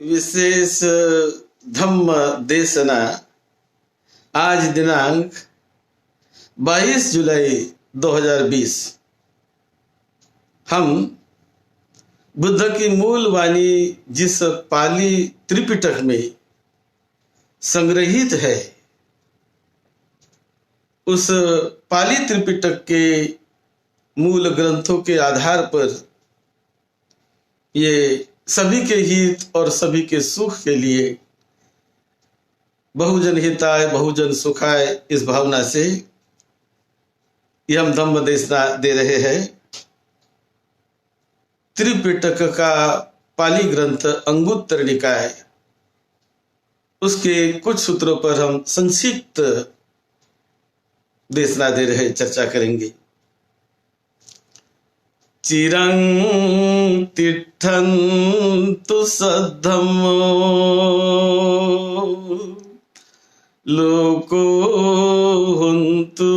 विशेष धम्म देशना आज दिनांक 22 जुलाई 2020 हम बुद्ध की मूल वाणी जिस पाली त्रिपिटक में संग्रहित है उस पाली त्रिपिटक के मूल ग्रंथों के आधार पर ये सभी के हित और सभी के सुख के लिए बहुजन हिताय बहुजन सुखाय इस भावना से ये हम धम्म देशना दे रहे हैं। त्रिपिटक का पाली ग्रंथ अंगुत्तर निकाय उसके कुछ सूत्रों पर हम संक्षिप्त देशना दे रहे चर्चा करेंगे। चिरं तिष्ठन्तु सद्धम्मो लोको हुन्तु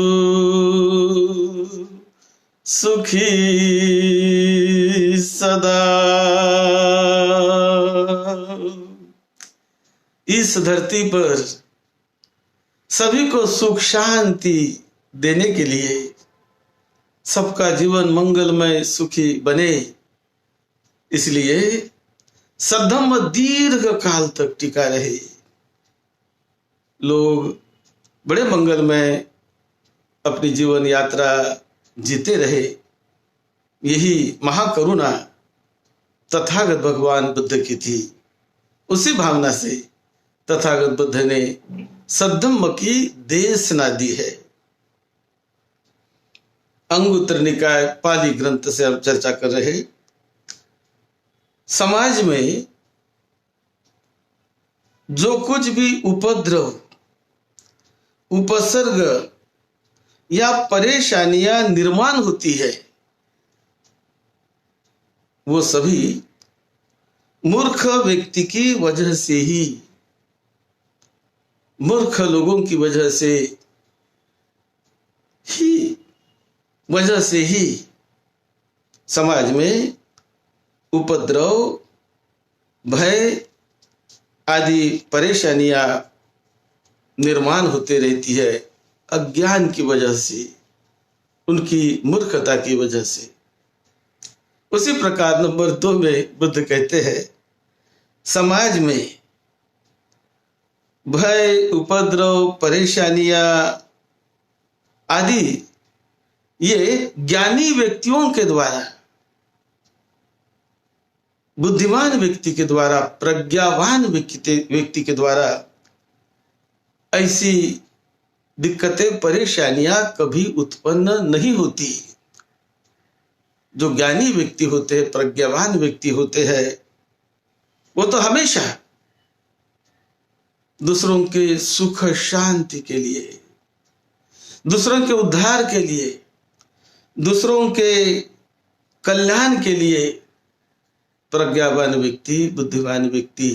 सुखी सदा। इस धरती पर सभी को सुख शांति देने के लिए सबका जीवन मंगलमय सुखी बने, इसलिए सद्धम्म दीर्घ काल तक टिका रहे, लोग बड़े मंगलमय अपनी जीवन यात्रा जीते रहे। यही महाकरुणा तथागत भगवान बुद्ध की थी। उसी भावना से तथागत बुद्ध ने सद्धम्म की देशना दी है। अंगुत्तर निकाय पाली ग्रंथ से हम चर्चा कर रहे। समाज में जो कुछ भी उपद्रव, उपसर्ग या परेशानियां निर्माण होती है वो सभी मूर्ख व्यक्ति की वजह से ही, मूर्ख लोगों की वजह से ही समाज में उपद्रव, भय आदि परेशानियां निर्माण होते रहती है। अज्ञान की वजह से, उनकी मूर्खता की वजह से। उसी प्रकार नंबर 2 में बुद्ध कहते हैं समाज में भय, उपद्रव, परेशानियां आदि ये ज्ञानी व्यक्तियों के द्वारा, बुद्धिमान व्यक्ति के द्वारा, प्रज्ञावान व्यक्ति के द्वारा ऐसी दिक्कतें, परेशानियां कभी उत्पन्न नहीं होती। जो ज्ञानी व्यक्ति होते हैं, प्रज्ञावान व्यक्ति होते हैं, वो तो हमेशा दूसरों के सुख शांति के लिए, दूसरों के उद्धार के लिए, दूसरों के कल्याण के लिए प्रज्ञावान व्यक्ति, बुद्धिमान व्यक्ति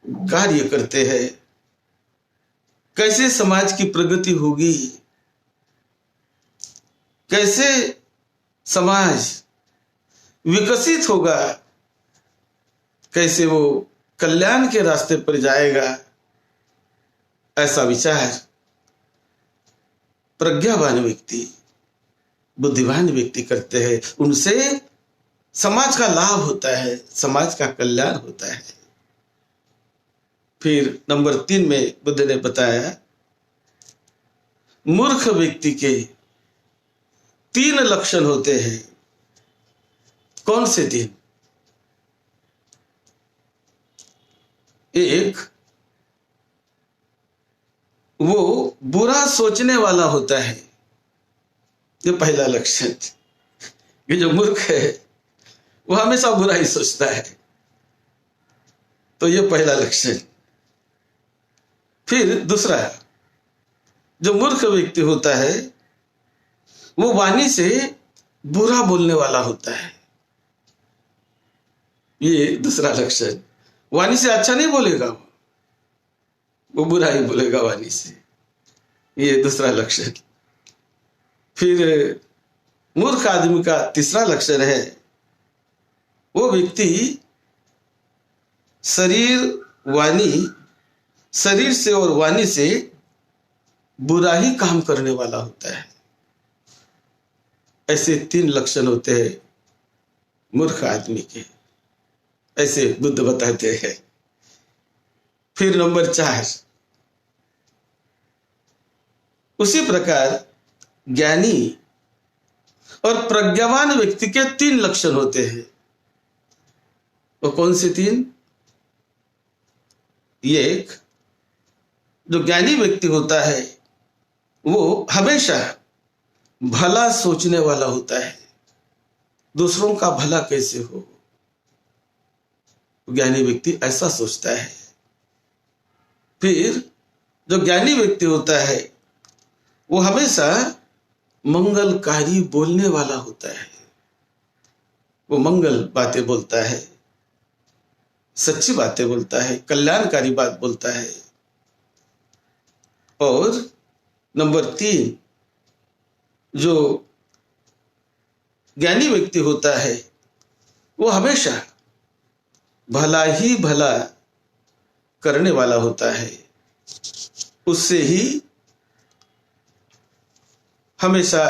कार्य करते हैं। कैसे समाज की प्रगति होगी, कैसे समाज विकसित होगा, कैसे वो कल्याण के रास्ते पर जाएगा, ऐसा विचार प्रज्ञावान व्यक्ति, बुद्धिमान व्यक्ति करते हैं। उनसे समाज का लाभ होता है, समाज का कल्याण होता है। फिर नंबर 3 में बुद्ध ने बताया मूर्ख व्यक्ति के 3 लक्षण होते हैं। कौन से 3? एक, वो बुरा सोचने वाला होता है। ये पहला लक्षण। ये जो मूर्ख है वो हमेशा बुरा ही सोचता है, तो ये पहला लक्षण। फिर दूसरा, जो मूर्ख व्यक्ति होता है वो वाणी से बुरा बोलने वाला होता है। ये दूसरा लक्षण। वाणी से अच्छा नहीं बोलेगा, वो बुरा ही बोलेगा वाणी से। ये दूसरा लक्षण। फिर मूर्ख आदमी का तीसरा लक्षण है, वो व्यक्ति शरीर वाणी, शरीर से और वाणी से बुरा ही काम करने वाला होता है। ऐसे 3 लक्षण होते हैं मूर्ख आदमी के, ऐसे बुद्ध बताते हैं। फिर नंबर 4, उसी प्रकार ज्ञानी और प्रज्ञावान व्यक्ति के 3 लक्षण होते हैं। वो कौन से 3? एक, जो ज्ञानी व्यक्ति होता है वो हमेशा भला सोचने वाला होता है, दूसरों का भला कैसे हो, ज्ञानी व्यक्ति ऐसा सोचता है। फिर जो ज्ञानी व्यक्ति होता है वो हमेशा मंगलकारी बोलने वाला होता है, वो मंगल बातें बोलता है, सच्ची बातें बोलता है, कल्याणकारी बात बोलता है। और नंबर 3, जो ज्ञानी व्यक्ति होता है वो हमेशा भला ही भला करने वाला होता है, उससे ही हमेशा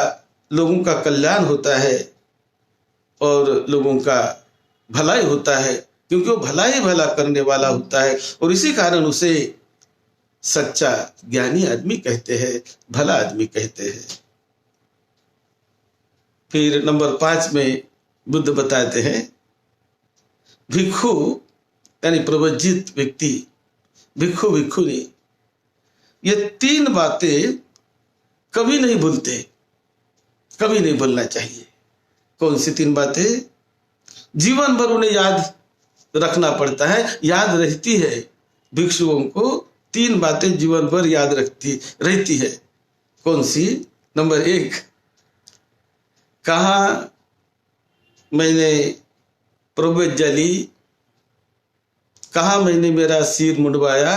लोगों का कल्याण होता है और लोगों का भलाई होता है, क्योंकि वो भला ही भला करने वाला होता है। और इसी कारण उसे सच्चा ज्ञानी आदमी कहते हैं, भला आदमी कहते हैं। फिर नंबर 5 में बुद्ध बताते हैं भिक्षु यानी प्रवज्जित व्यक्ति, भिक्षु भिक्षुनी, ये 3 बातें कभी नहीं भूलते, कभी नहीं भूलना चाहिए। कौन सी 3 बातें? जीवन भर उन्हें याद रखना पड़ता है, याद रहती है। भिक्षुओं को 3 बातें जीवन भर याद रहती है। कौन सी? नंबर 1, कहाँ मैंने प्रव्रज्जा ली, कहाँ मैंने मेरा सिर मुंडवाया,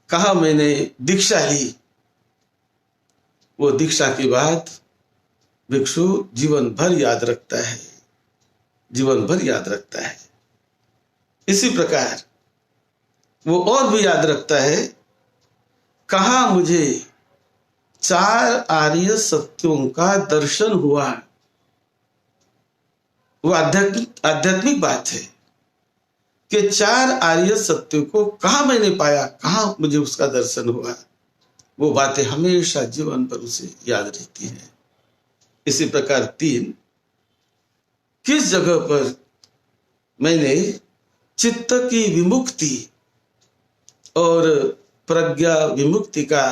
कहाँ मैंने दीक्षा ली। वो दीक्षा की बात भिक्षु जीवन भर याद रखता है, जीवन भर याद रखता है। इसी प्रकार वो और भी याद रखता है कहाँ मुझे 4 आर्य सत्यों का दर्शन हुआ। वो आध्यात्मिक बात है कि 4 आर्य सत्यों को कहाँ मैंने पाया, कहाँ मुझे उसका दर्शन हुआ। वो बातें हमेशा जीवन भर उसे याद रहती हैं। इसी प्रकार 3, किस जगह पर मैंने चित्त की विमुक्ति और प्रज्ञा विमुक्ति का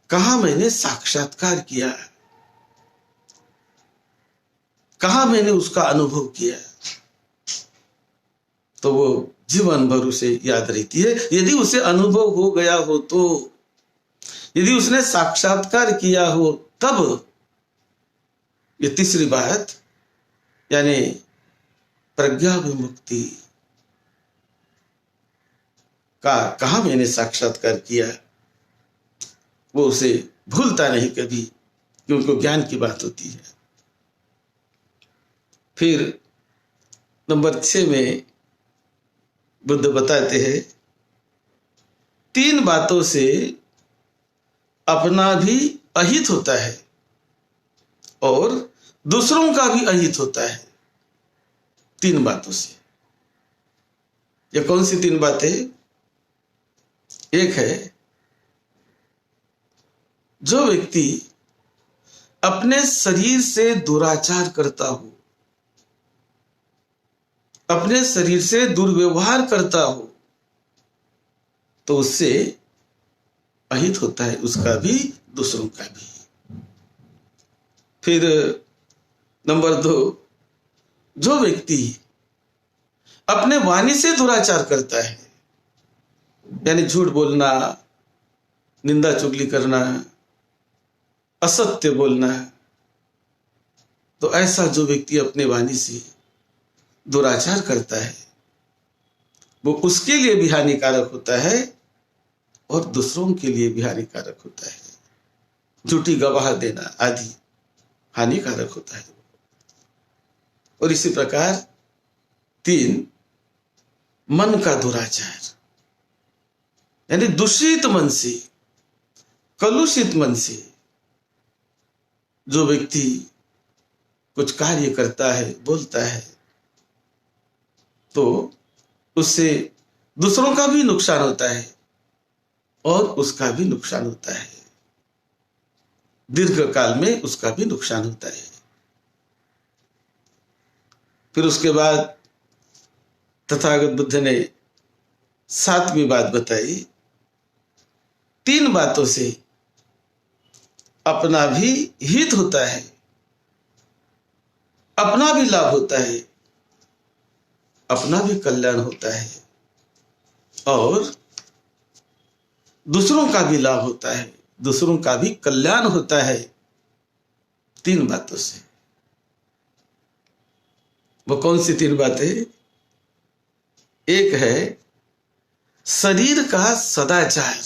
कहाँ मैंने साक्षात्कार किया, कहाँ मैंने उसका अनुभव किया, तो वो जीवन भर उसे याद रहती है। यदि उसे अनुभव हो गया हो तो, यदि उसने साक्षात्कार किया हो तब ये तीसरी बात यानी प्रज्ञा विमुक्ति का कहाँ मैंने साक्षात्कार किया, वो उसे भूलता नहीं कभी, क्योंकि ज्ञान की बात होती है। फिर नंबर 6 में बुद्ध बताते हैं 3 बातों से अपना भी अहित होता है और दूसरों का भी अहित होता है। 3 बातों से। ये कौन सी 3 बातें? एक है, जो व्यक्ति अपने शरीर से दुराचार करता हो, अपने शरीर से दुर्व्यवहार करता हो, तो उससे अहित होता है, उसका भी दूसरों का भी। फिर नंबर 2, जो व्यक्ति अपने वाणी से दुराचार करता है, यानी झूठ बोलना, निंदा चुगली करना, असत्य बोलना, तो ऐसा जो व्यक्ति अपने वाणी से दुराचार करता है वो उसके लिए भी हानिकारक होता है और दूसरों के लिए भी हानिकारक होता है। झूठी गवाह देना आदि हानिकारक होता है। और इसी प्रकार 3, मन का दुराचार, यानी दूषित मन से, कलुषित मन से जो व्यक्ति कुछ कार्य करता है, बोलता है, तो उससे दूसरों का भी नुकसान होता है और उसका भी नुकसान होता है, दीर्घ काल में उसका भी नुकसान होता है। फिर उसके बाद तथागत बुद्ध ने 7वीं बात बताई, 3 बातों से अपना भी हित होता है, अपना भी लाभ होता है, अपना भी कल्याण होता है और दूसरों का भी लाभ होता है, दूसरों का भी कल्याण होता है। 3 बातों से। वो कौन सी 3 बातें? एक है शरीर का सदाचार,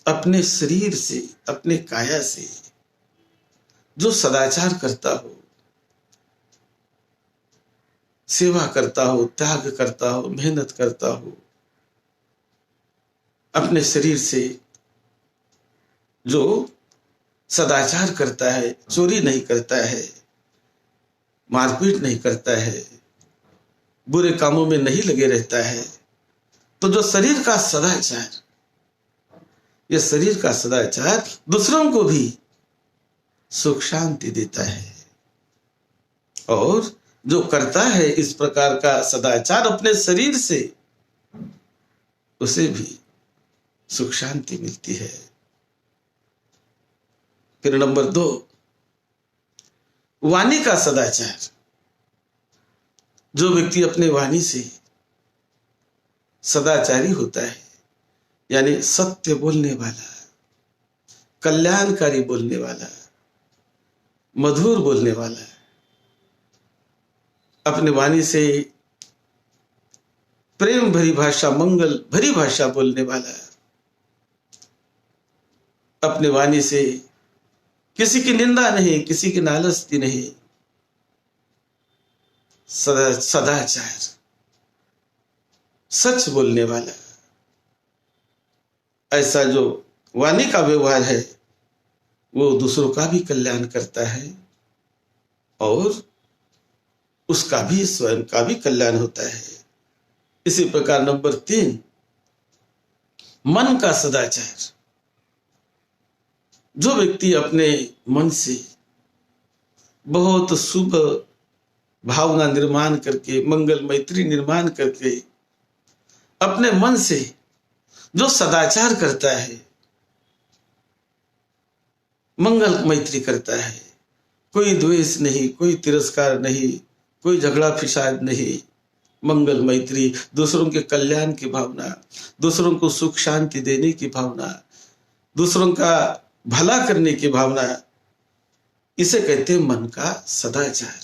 अपने शरीर से, अपने काया से जो सदाचार करता हो, सेवा करता हो, त्याग करता हो, मेहनत करता हो, अपने शरीर से जो सदाचार करता है, चोरी नहीं करता है, मारपीट नहीं करता है, बुरे कामों में नहीं लगे रहता है, तो जो शरीर का सदाचार, ये शरीर का सदाचार दूसरों को भी सुख शांति देता है और जो करता है इस प्रकार का सदाचार अपने शरीर से, उसे भी सुख शांति मिलती है। फिर नंबर 2, वाणी का सदाचार, जो व्यक्ति अपने वाणी से सदाचारी होता है, यानी सत्य बोलने वाला, कल्याणकारी बोलने वाला, मधुर बोलने वाला, अपने वाणी से प्रेम भरी भाषा, मंगल भरी भाषा बोलने वाला, अपने वाणी से किसी की निंदा नहीं, किसी की नालस्ती नहीं, सदाचार, सच बोलने वाला, ऐसा जो वाणी का व्यवहार है वो दूसरों का भी कल्याण करता है और उसका भी, स्वयं का भी कल्याण होता है। इसी प्रकार नंबर 3, मन का सदाचार, जो व्यक्ति अपने मन से बहुत शुभ भावना निर्माण करके, मंगल मैत्री निर्माण करके, अपने मन से जो सदाचार करता है, मंगल मैत्री करता है, कोई द्वेष नहीं, कोई तिरस्कार नहीं, कोई झगड़ा फिसाद नहीं, मंगल मैत्री, दूसरों के कल्याण की भावना, दूसरों को सुख शांति देने की भावना, दूसरों का भला करने की भावना, इसे कहते हैं मन का सदाचार।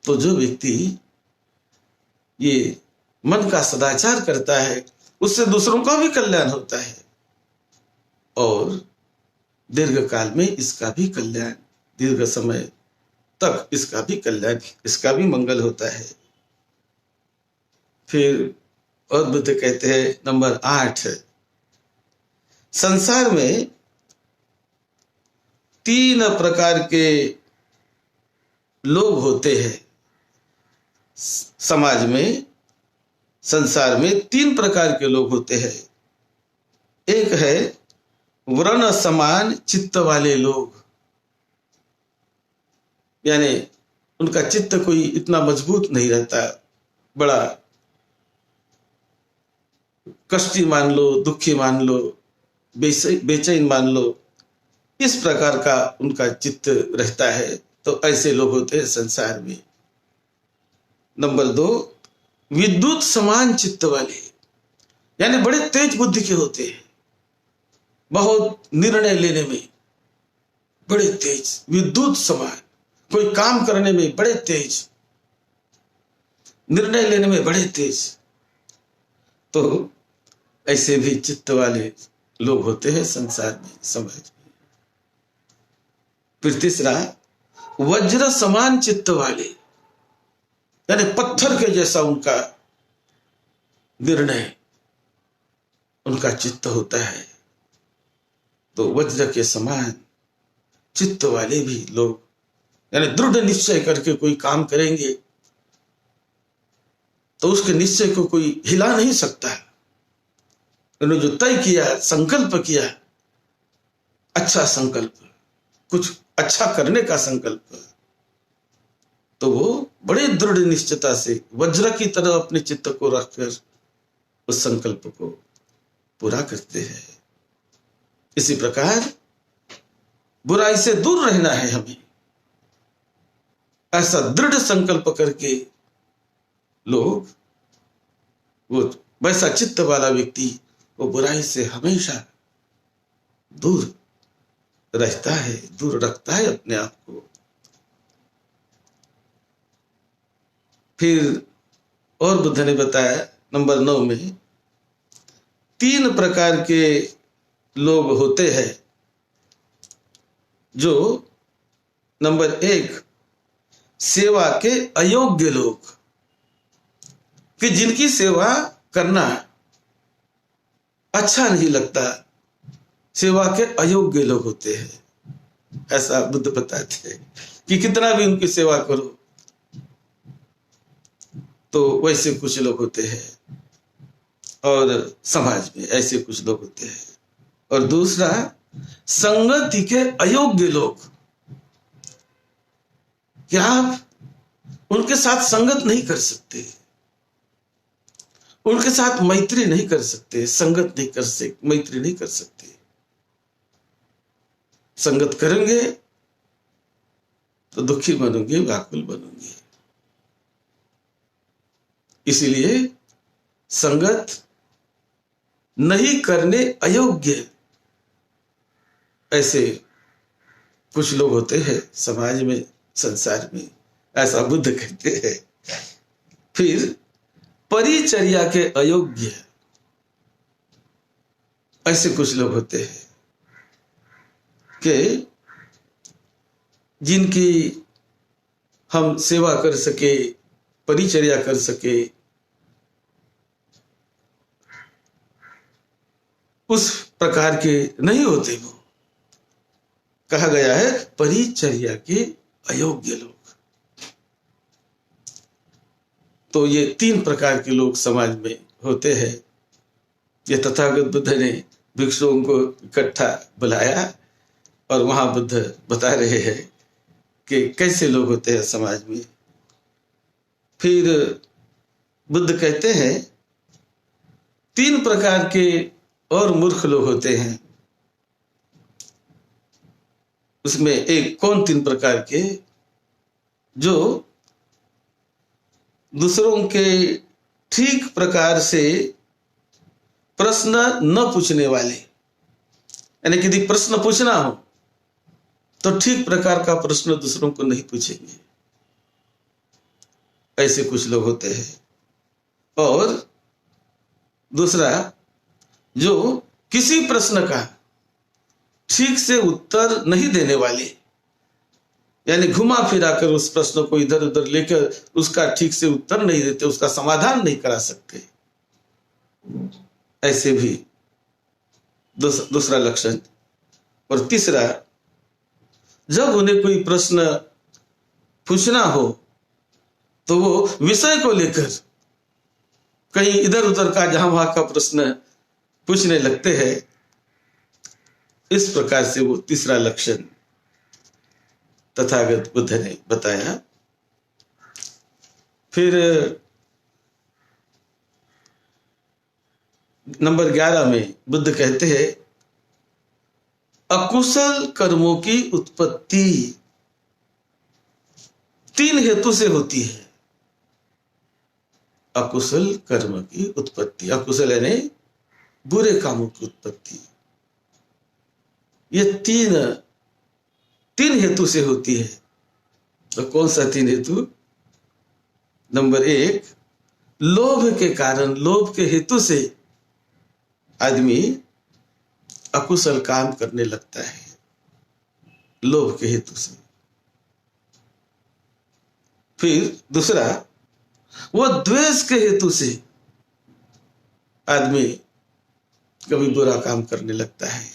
तो जो व्यक्ति ये मन का सदाचार करता है उससे दूसरों का भी कल्याण होता है और दीर्घ काल में इसका भी कल्याण, दीर्घ समय तक इसका भी कल्याण, इसका भी मंगल होता है। फिर और बुद्ध कहते हैं नंबर 8, संसार में 3 प्रकार के लोग होते हैं। समाज में, संसार में 3 प्रकार के लोग होते हैं। एक है वर्ण समान चित्त वाले लोग, यानी उनका चित्त कोई इतना मजबूत नहीं रहता, बड़ा कष्टी मान लो, दुखी मान लो, बेचैन मान लो, इस प्रकार का उनका चित्त रहता है। तो ऐसे लोग होते हैं संसार में। नंबर 2, विद्युत समान चित्त वाले, यानी बड़े तेज बुद्धि के होते हैं, बहुत निर्णय लेने में बड़े तेज, विद्युत समान, कोई काम करने में बड़े तेज, निर्णय लेने में बड़े तेज। तो ऐसे भी चित्त वाले लोग होते हैं संसार में, समाज में। फिर तीसरा, वज्र समान चित्त वाले, यानी पत्थर के जैसा उनका निर्णय, उनका चित्त होता है। तो वज्र के समान चित्त वाले भी लोग, यानी दृढ़ निश्चय करके कोई काम करेंगे तो उसके निश्चय को कोई हिला नहीं सकता। उन्होंने जो तय किया, संकल्प किया, अच्छा संकल्प, कुछ अच्छा करने का संकल्प, तो वो बड़े दृढ़ निश्चयता से वज्र की तरह अपने चित्त को रखकर उस संकल्प को पूरा करते हैं। इसी प्रकार बुराई से दूर रहना है हमें, ऐसा दृढ़ संकल्प करके लोग, वो वैसा चित्त वाला व्यक्ति वो बुराई से हमेशा दूर रहता है, दूर रखता है अपने आप को। फिर और बुद्ध ने बताया नंबर 9 में 3 प्रकार के लोग होते हैं। जो नंबर 1, सेवा के अयोग्य लोग, कि जिनकी सेवा करना अच्छा नहीं लगता, सेवा के अयोग्य लोग होते हैं। ऐसा बुद्ध बताते हैं कि कितना भी उनकी सेवा करो तो वैसे कुछ लोग होते हैं, और समाज में ऐसे कुछ लोग होते हैं। और दूसरा, संगति के अयोग्य लोग, कि आप उनके साथ संगत नहीं कर सकते, उनके साथ मैत्री नहीं कर सकते, संगत नहीं कर सकते, मैत्री नहीं कर सकते। संगत करेंगे तो दुखी बनोगे, व्याकुल बनोगे। इसीलिए संगत नहीं करने अयोग्य ऐसे कुछ लोग होते हैं समाज में, संसार में, ऐसा बुद्ध कहते हैं। फिर परिचर्या के अयोग्य ऐसे कुछ लोग होते हैं कि जिनकी हम सेवा कर सके, परिचर्या कर सके, उस प्रकार के नहीं होते। वो कहा गया है परिचर्या के अयोग्य लोग। तो ये 3 प्रकार के लोग समाज में होते हैं। ये तथागत बुद्ध ने भिक्षुओं को इकट्ठा बुलाया और वहां बुद्ध बता रहे हैं कि कैसे लोग होते हैं समाज में। फिर बुद्ध कहते हैं 3 प्रकार के और मूर्ख लोग होते हैं। उसमें एक, कौन 3 प्रकार के? जो दूसरों के ठीक प्रकार से प्रश्न न पूछने वाले, यानी कि यदि प्रश्न पूछना हो तो ठीक प्रकार का प्रश्न दूसरों को नहीं पूछेंगे, ऐसे कुछ लोग होते हैं। और दूसरा, जो किसी प्रश्न का ठीक से उत्तर नहीं देने वाले, यानी घुमा फिरा कर उस प्रश्न को इधर उधर लेकर उसका ठीक से उत्तर नहीं देते, उसका समाधान नहीं करा सकते, ऐसे भी दूसरा लक्षण। और तीसरा, जब उन्हें कोई प्रश्न पूछना हो तो वो विषय को लेकर कहीं इधर उधर का जहां वहां का प्रश्न पूछने लगते हैं। इस प्रकार से वो तीसरा लक्षण तथागत बुद्ध ने बताया। फिर नंबर 11 में बुद्ध कहते हैं अकुशल कर्मों की उत्पत्ति 3 हेतु से होती है। अकुशल कर्म की उत्पत्ति, अकुशल यानी बुरे कामों की उत्पत्ति, ये तीन हेतु से होती है। तो कौन सा 3 हेतु? नंबर 1, लोभ के कारण, लोभ के हेतु से आदमी अकुशल काम करने लगता है, लोभ के हेतु से। फिर दूसरा, वो द्वेष के हेतु से आदमी कभी बुरा काम करने लगता है।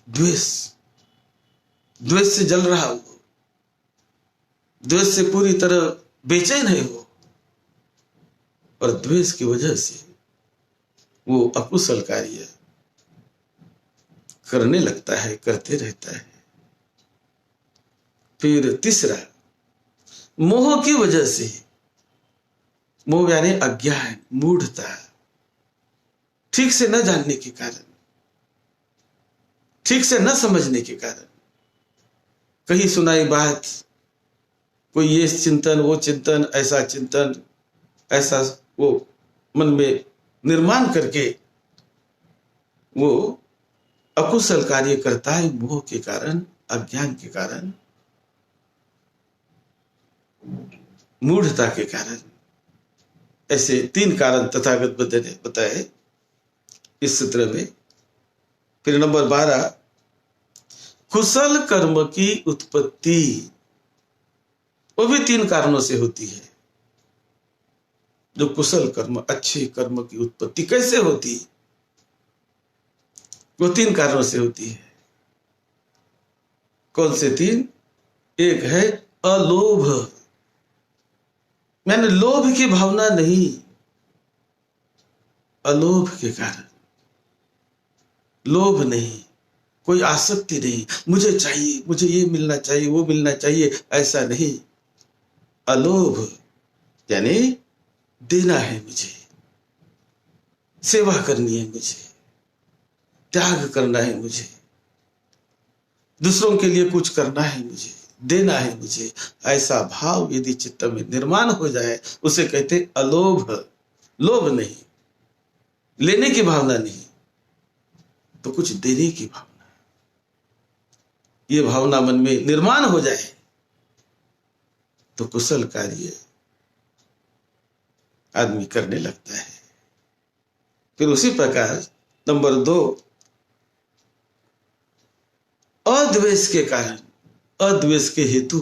द्वेष, द्वेष से जल रहा हो, द्वेष से पूरी तरह बेचैन है वो, और द्वेष की वजह से वो अकुशल कार्य करने लगता है, करते रहता है। फिर तीसरा, मोह की वजह से, मोह यानी अज्ञान, मूढ़ता, ठीक से न जानने के कारण, ठीक से न समझने के कारण, कहीं सुनाई बात, कोई ये चिंतन, वो चिंतन, ऐसा चिंतन, ऐसा वो मन में निर्माण करके वो अकुशल कार्य करता है। मोह के कारण, अज्ञान के कारण, मूढ़ता के कारण। ऐसे 3 कारण तथागत बुद्ध ने बताए इस सूत्र में। फिर नंबर 12, कुशल कर्म की उत्पत्ति, वो भी 3 कारणों से होती है। जो कुशल कर्म, अच्छे कर्म की उत्पत्ति कैसे होती, वो 3 कारणों से होती है। कौन से 3? एक है अलोभ, मैंने लोभ की भावना नहीं, अलोभ के कारण, लोभ नहीं, कोई आसक्ति नहीं, मुझे चाहिए, मुझे ये मिलना चाहिए, वो मिलना चाहिए, ऐसा नहीं। अलोभ यानी देना है मुझे, सेवा करनी है मुझे, त्याग करना है मुझे, दूसरों के लिए कुछ करना है मुझे, देना है मुझे, ऐसा भाव यदि चित्त में निर्माण हो जाए, उसे कहते अलोभ। लोभ नहीं, लेने की भावना नहीं, तो कुछ देने की भावना, ये भावना मन में निर्माण हो जाए तो कुशल कार्य आदमी करने लगता है। फिर उसी प्रकार नंबर 2, अद्वेष के कारण, अद्वेष के हेतु,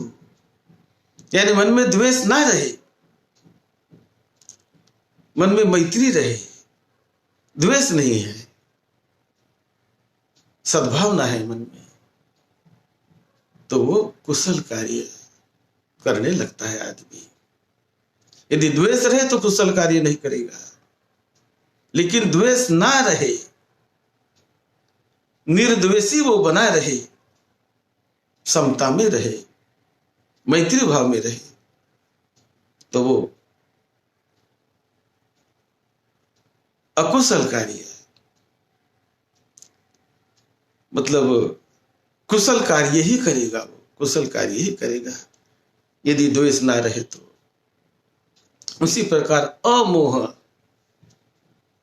यानी मन में द्वेष ना रहे, मन में मैत्री रहे, द्वेष नहीं है, सद्भावना है मन में, तो वो कुशल कार्य करने लगता है आदमी। यदि द्वेष रहे तो कुशल कार्य नहीं करेगा, लेकिन द्वेष ना रहे, निर्द्वेषी वो बना रहे, समता में रहे, मैत्री भाव में रहे, तो वो अकुशल कार्य, मतलब कुशल कार्य ही करेगा, वो कुशल कार्य ही करेगा यदि द्वेष ना रहे तो। उसी प्रकार अमोह,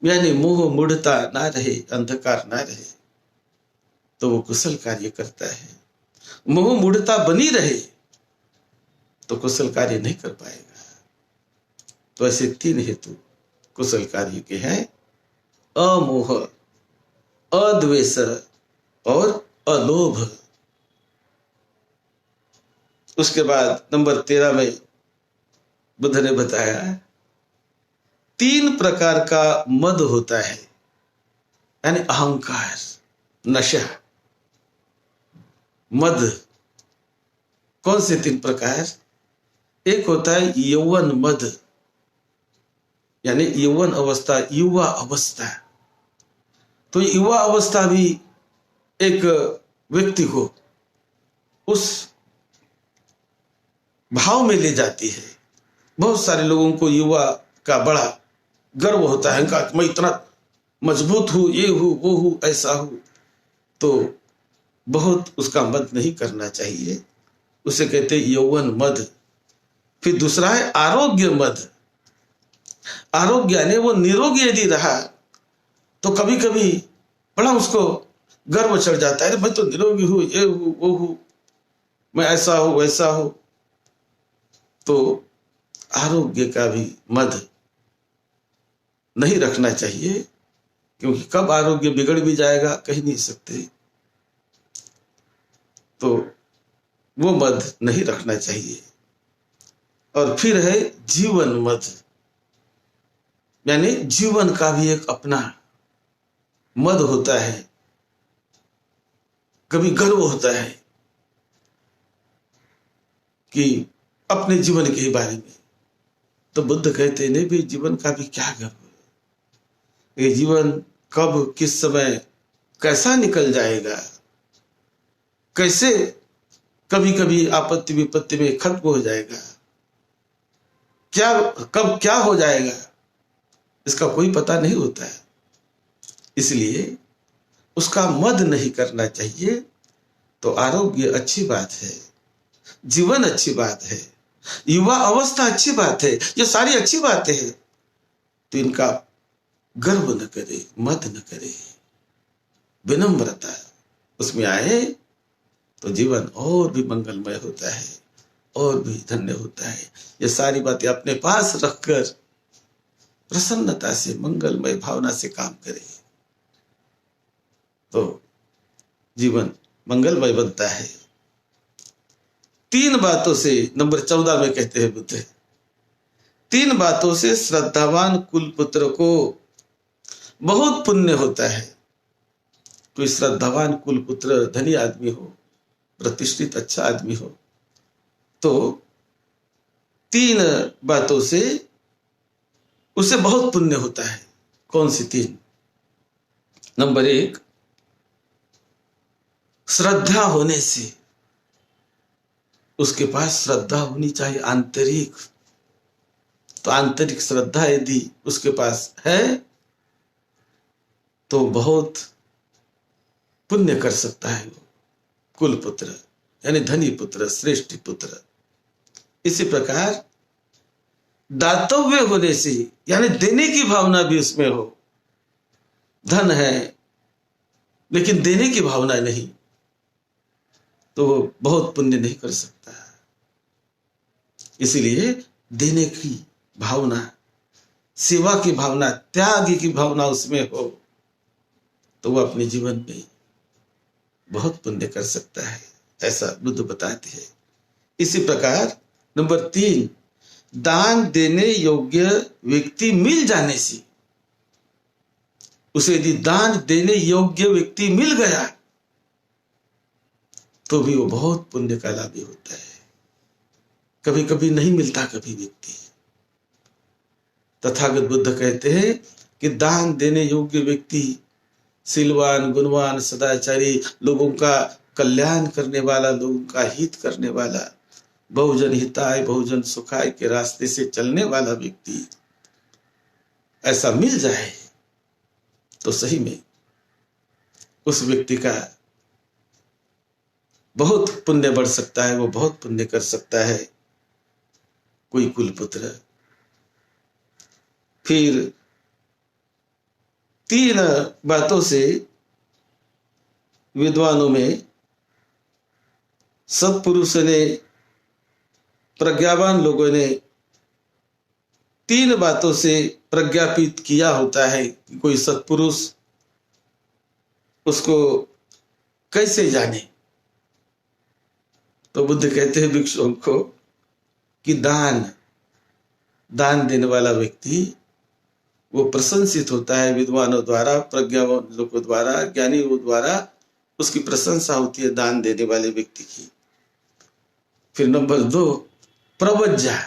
यानी मोह, मूढ़ता ना रहे, अंधकार ना रहे, तो वो कुशल कार्य करता है। मोह मूढ़ता बनी रहे तो कुशल कार्य नहीं कर पाएगा। तो ऐसे 3 हेतु कुशल कार्य के हैं, अमोह, अद्वेष और अलोभ। उसके बाद नंबर 13 में बुद्ध ने बताया 3 प्रकार का मद होता है, यानी अहंकार, नशा, मद। कौन से 3 प्रकार? एक होता है यौवन मद, यानी यौवन अवस्था, युवा अवस्था। तो युवा अवस्था भी एक व्यक्ति को उस भाव में ले जाती है। बहुत सारे लोगों को युवा का बड़ा गर्व होता है, अहंकार, मैं इतना मजबूत हूं, ये हूं, वो हूं, ऐसा हूं। तो बहुत उसका मद नहीं करना चाहिए, उसे कहते यौवन मद। फिर दूसरा है आरोग्य मद। आरोग्य यानी वो निरोगी यदि रहा तो कभी कभी बड़ा उसको गर्व चढ़ जाता है, मैं तो निरोगी हूं, ये हूं, वो हूं, मैं ऐसा हूं, वैसा हूं। तो आरोग्य का भी मद नहीं रखना चाहिए, क्योंकि कब आरोग्य बिगड़ भी जाएगा कह नहीं सकते। तो वो मद नहीं रखना चाहिए। और फिर है जीवन मद, यानी जीवन का भी एक अपना मद होता है, कभी गर्व होता है कि अपने जीवन के बारे में। तो बुद्ध कहते हैं नहीं भी जीवन का भी क्या गर्व, ये जीवन कब किस समय कैसा निकल जाएगा, कैसे कभी कभी आपत्ति विपत्ति में खत्म हो जाएगा, क्या कब क्या हो जाएगा, इसका कोई पता नहीं होता है। इसलिए उसका मद नहीं करना चाहिए। तो आरोग्य अच्छी बात है, जीवन अच्छी बात है, युवा अवस्था अच्छी बात है, ये सारी अच्छी बातें हैं। तो इनका गर्व न करे, मद न करे, विनम्रता उसमें आए तो जीवन और भी मंगलमय होता है, और भी धन्य होता है। ये सारी बातें अपने पास रखकर प्रसन्नता से, मंगलमय भावना से काम करे तो जीवन मंगलमय बनता है। 3 बातों से, नंबर 14 में कहते हैं बुद्ध, 3 बातों से श्रद्धावान कुलपुत्र को बहुत पुण्य होता है। कोई श्रद्धावान कुलपुत्र धनी आदमी हो, प्रतिष्ठित अच्छा आदमी हो, तो 3 बातों से उसे बहुत पुण्य होता है। कौन सी 3? नंबर 1, श्रद्धा होने से, उसके पास श्रद्धा होनी चाहिए आंतरिक। तो आंतरिक श्रद्धा यदि उसके पास है तो बहुत पुण्य कर सकता है वो कुलपुत्र, यानी धनी पुत्र, श्रेष्ठ पुत्र। इसी प्रकार दातव्य होने से, यानी देने की भावना भी उसमें हो। धन है लेकिन देने की भावना नहीं, तो वो बहुत पुण्य नहीं कर सकता। इसीलिए देने की भावना, सेवा की भावना, त्याग की भावना उसमें हो तो वो अपने जीवन में बहुत पुण्य कर सकता है, ऐसा बुद्ध बताते हैं। इसी प्रकार नंबर 3, दान देने योग्य व्यक्ति मिल जाने से, उसे यदि दान देने योग्य व्यक्ति मिल गया तो भी वो बहुत पुण्य का लाभी होता है। कभी कभी नहीं मिलता कभी व्यक्ति। तथागत बुद्ध कहते हैं कि दान देने योग्य व्यक्ति, शीलवान, गुणवान, सदाचारी, लोगों का कल्याण करने वाला, लोगों का हित करने वाला, बहुजन हिताय बहुजन सुखाय के रास्ते से चलने वाला व्यक्ति ऐसा मिल जाए तो सही में उस व्यक्ति का बहुत पुण्य बढ़ सकता है, वो बहुत पुण्य कर सकता है कोई कुलपुत्र। फिर 3 बातों से विद्वानों में, सत्पुरुष ने, प्रज्ञावान लोगों ने 3 बातों से प्रज्ञापित किया होता है कि कोई सत्पुरुष उसको कैसे जाने। तो बुद्ध कहते हैं भिक्षुओं को कि दान देने वाला व्यक्ति वो प्रशंसित होता है विद्वानों द्वारा, प्रज्ञावान लोगों द्वारा, ज्ञानियों द्वारा उसकी प्रशंसा होती है दान देने वाले व्यक्ति की। फिर नंबर 2, प्रवज्जा,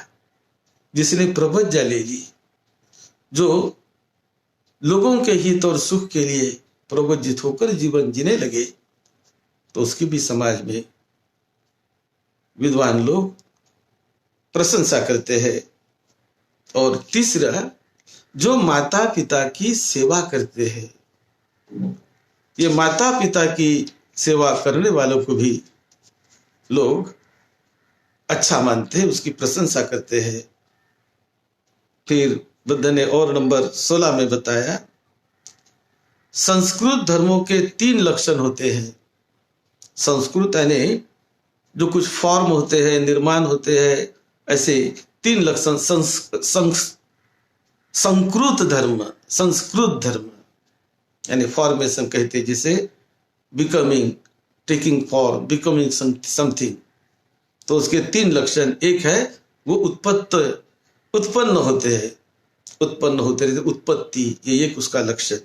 जिसने प्रवज्जा ले ली, जो लोगों के हित और सुख के लिए प्रवज्जित होकर जीवन जीने लगे, तो उसकी भी समाज में विद्वान लोग प्रशंसा करते हैं। और तीसरा, जो माता पिता की सेवा करते हैं, ये माता पिता की सेवा करने वालों को भी लोग अच्छा मानते हैं, उसकी प्रशंसा करते हैं। फिर बुद्ध ने और नंबर 16 में बताया, संस्कृत धर्मों के 3 लक्षण होते हैं। संस्कृत यानी जो कुछ फॉर्म होते हैं, निर्माण होते हैं, ऐसे 3 लक्षण संस्कृत धर्म यानी फॉर्मेशन कहते हैं, जिसे becoming, taking form, becoming something. तो उसके 3 लक्षण, एक है वो उत्पन्न होते हैं, उत्पन्न होते रहते, उत्पत्ति, ये एक उसका लक्षण।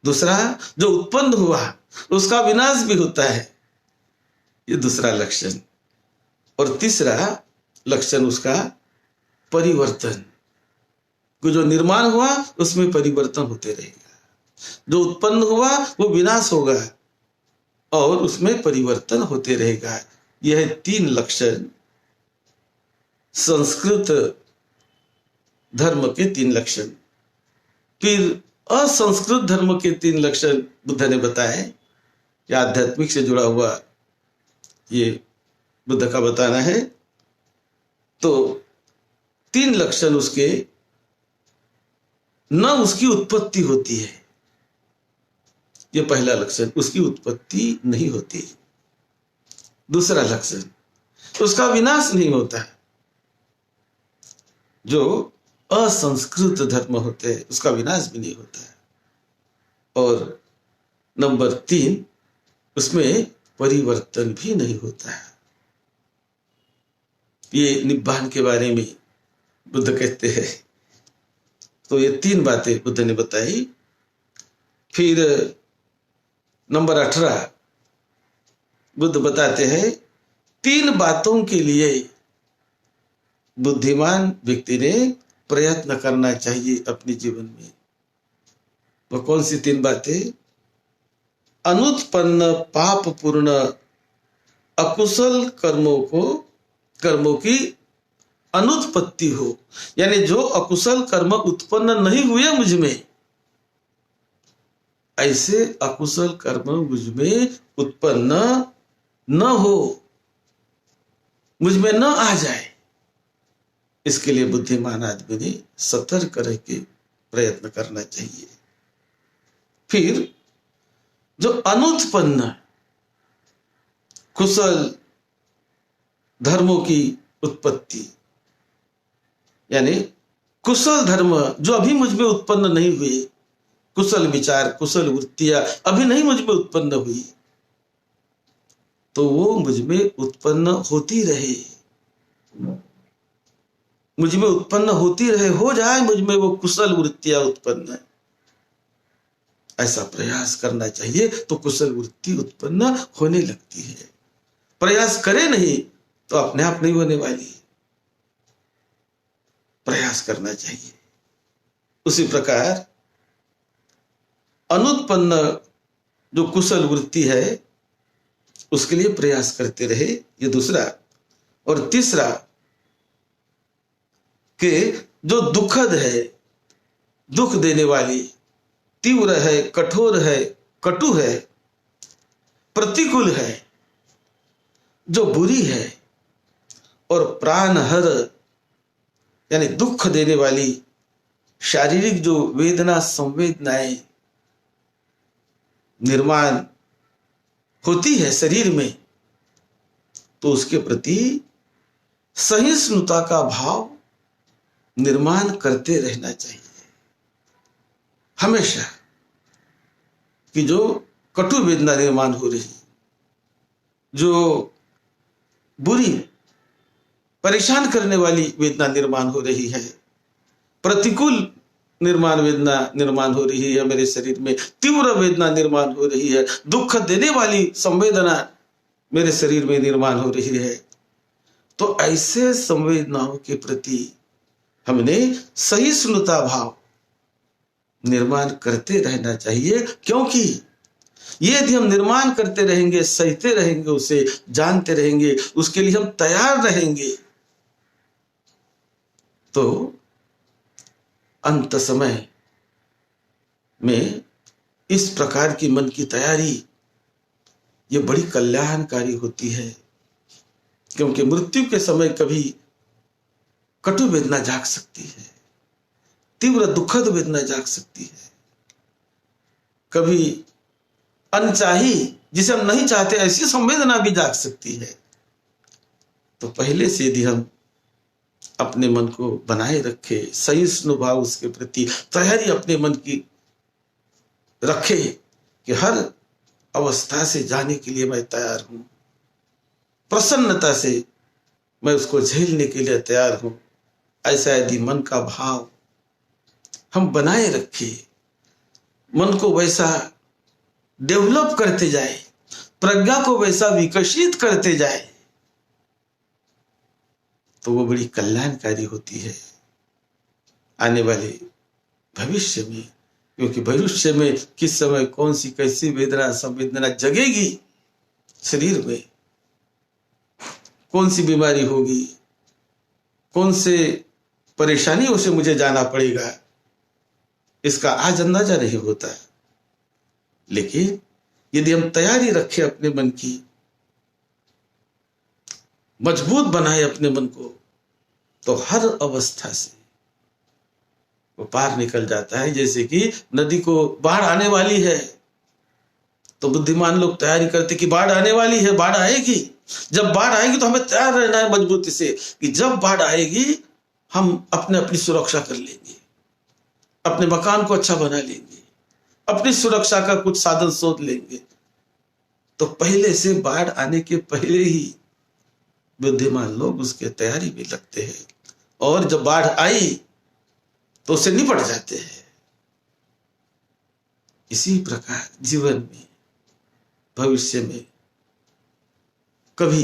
दूसरा, जो उत्पन्न हुआ उसका विनाश भी होता है, ये दूसरा लक्षण। और तीसरा लक्षण उसका परिवर्तन, जो निर्माण हुआ उसमें परिवर्तन होते रहेगा, जो उत्पन्न हुआ वो विनाश होगा और उसमें परिवर्तन होते रहेगा। यह 3 लक्षण संस्कृत धर्म के 3 लक्षण। फिर असंस्कृत धर्म के 3 लक्षण बुद्ध ने बताए कि आध्यात्मिक से जुड़ा हुआ ये बुद्ध का बताना है। तो 3 लक्षण उसके, न उसकी उत्पत्ति होती है, ये पहला लक्षण, उसकी उत्पत्ति नहीं होती। दूसरा लक्षण, उसका विनाश नहीं होता है। जो असंस्कृत धर्म होते हैं उसका विनाश भी नहीं होता है। और नंबर 3, उसमें परिवर्तन भी नहीं होता है। ये निब्बान के बारे में बुद्ध कहते हैं। तो ये 3 बातें बुद्ध ने बताई। फिर नंबर 18 बुद्ध बताते हैं 3 बातों के लिए बुद्धिमान व्यक्ति ने प्रयत्न करना चाहिए अपने जीवन में। वो कौन सी 3 बातें? अनुत्पन्न पाप पूर्ण अकुशल कर्मों की अनुत्पत्ति हो, यानी जो अकुशल कर्म उत्पन्न नहीं हुए मुझ में, ऐसे अकुशल कर्म मुझ में उत्पन्न न हो, मुझ में न आ जाए, इसके लिए बुद्धिमान आदमी ने सतर्क रह के प्रयत्न करना चाहिए। फिर जो अनुत्पन्न कुशल धर्मों की उत्पत्ति, यानी कुशल धर्म जो अभी मुझ में उत्पन्न नहीं हुए, कुशल विचार, कुशल वृत्तियां अभी नहीं मुझ में उत्पन्न हुई, तो वो मुझ में उत्पन्न होती रहे, मुझ में उत्पन्न होती रहे, हो जाए मुझ में वो कुशल वृत्तियां उत्पन्न, ऐसा प्रयास करना चाहिए। तो कुशल वृत्ति उत्पन्न होने लगती है। प्रयास करे नहीं तो अपने आप नहीं होने वाली, प्रयास करना चाहिए। उसी प्रकार अनुत्पन्न जो कुशल वृत्ति है उसके लिए प्रयास करते रहे, ये दूसरा। और तीसरा कि जो दुखद है, दुख देने वाली, तीव्र है, कठोर है, कटु है, प्रतिकूल है, जो बुरी है और प्राणहर यानी दुख देने वाली शारीरिक जो वेदना संवेदनाएं निर्माण होती है शरीर में, तो उसके प्रति सहिष्णुता का भाव निर्माण करते रहना चाहिए हमेशा। कि जो कटु वेदना निर्माण हो रही, जो बुरी परेशान करने वाली वेदना निर्माण हो रही है, प्रतिकूल वेदना निर्माण हो रही है मेरे शरीर में, तीव्र वेदना निर्माण हो रही है, दुख देने वाली संवेदना मेरे शरीर में निर्माण हो रही है, तो ऐसे संवेदनाओं के प्रति हमने सहिष्णुता भाव निर्माण करते रहना चाहिए। क्योंकि यदि हम निर्माण करते रहेंगे, सहते रहेंगे, उसे जानते रहेंगे, उसके लिए हम तैयार रहेंगे, तो अंत समय में इस प्रकार की मन की तैयारी ये बड़ी कल्याणकारी होती है। क्योंकि मृत्यु के समय कभी कटु वेदना जाग सकती है, तीव्र दुखद वेदना जाग सकती है, कभी अनचाही जिसे हम नहीं चाहते ऐसी संवेदना भी जाग सकती है। तो पहले से यदि हम अपने मन को बनाए रखे, सहिष्णु भाव उसके प्रति तैयारी अपने मन की रखे कि हर अवस्था से जाने के लिए मैं तैयार हूं, प्रसन्नता से मैं उसको झेलने के लिए तैयार हूं। ऐसा यदि मन का भाव हम बनाए रखे, मन को वैसा डेवलप करते जाए, प्रज्ञा को वैसा विकसित करते जाए, तो वो बड़ी कल्याणकारी होती है आने वाले भविष्य में। क्योंकि भविष्य में किस समय कौन सी कैसी वेदना संवेदना जगेगी शरीर में, कौन सी बीमारी होगी, कौन से परेशानियों से मुझे जाना पड़ेगा, इसका आज अंदाजा नहीं होता। लेकिन यदि हम तैयारी रखें अपने मन की, मजबूत बनाए अपने मन को, तो हर अवस्था से वो पार निकल जाता है। जैसे कि नदी को बाढ़ आने वाली है तो बुद्धिमान लोग तैयारी करते कि बाढ़ आने वाली है, बाढ़ आएगी। जब बाढ़ आएगी तो हमें तैयार रहना है मजबूती से कि जब बाढ़ आएगी हम अपनी सुरक्षा कर लेंगे, अपने मकान को अच्छा बना लेंगे, अपनी सुरक्षा का कुछ साधन शोध लेंगे। तो पहले से बाढ़ आने के पहले ही बुद्धिमान लोग उसके तैयारी में लगते हैं, और जब बाढ़ आई तो उससे निपट जाते हैं। इसी प्रकार जीवन में भविष्य में कभी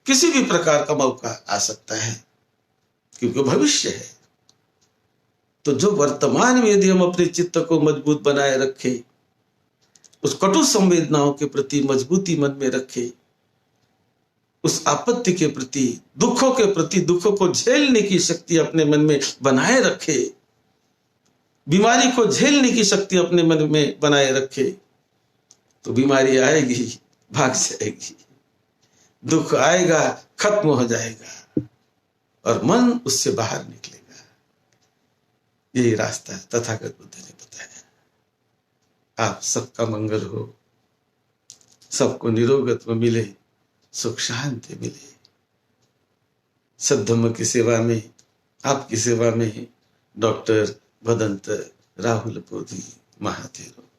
किसी भी प्रकार का मौका आ सकता है, क्योंकि भविष्य है। तो जो वर्तमान में यदि हम अपने चित्त को मजबूत बनाए रखें, उस कटु संवेदनाओं के प्रति मजबूती मन में रखें, उस आपत्ति के प्रति, दुखों के प्रति, दुखों को झेलने की शक्ति अपने मन में बनाए रखे, बीमारी को झेलने की शक्ति अपने मन में बनाए रखे, तो बीमारी आएगी भाग जाएगी, दुख आएगा खत्म हो जाएगा और मन उससे बाहर निकलेगा। यही रास्ता तथागत बुद्ध ने बताया। आप सबका मंगल हो, सबको निरोगत्व मिले, सुख शांति मिले। सद्धम्म की सेवा में, आपकी सेवा में डॉक्टर भदंत राहुल पोधी महाथेरो।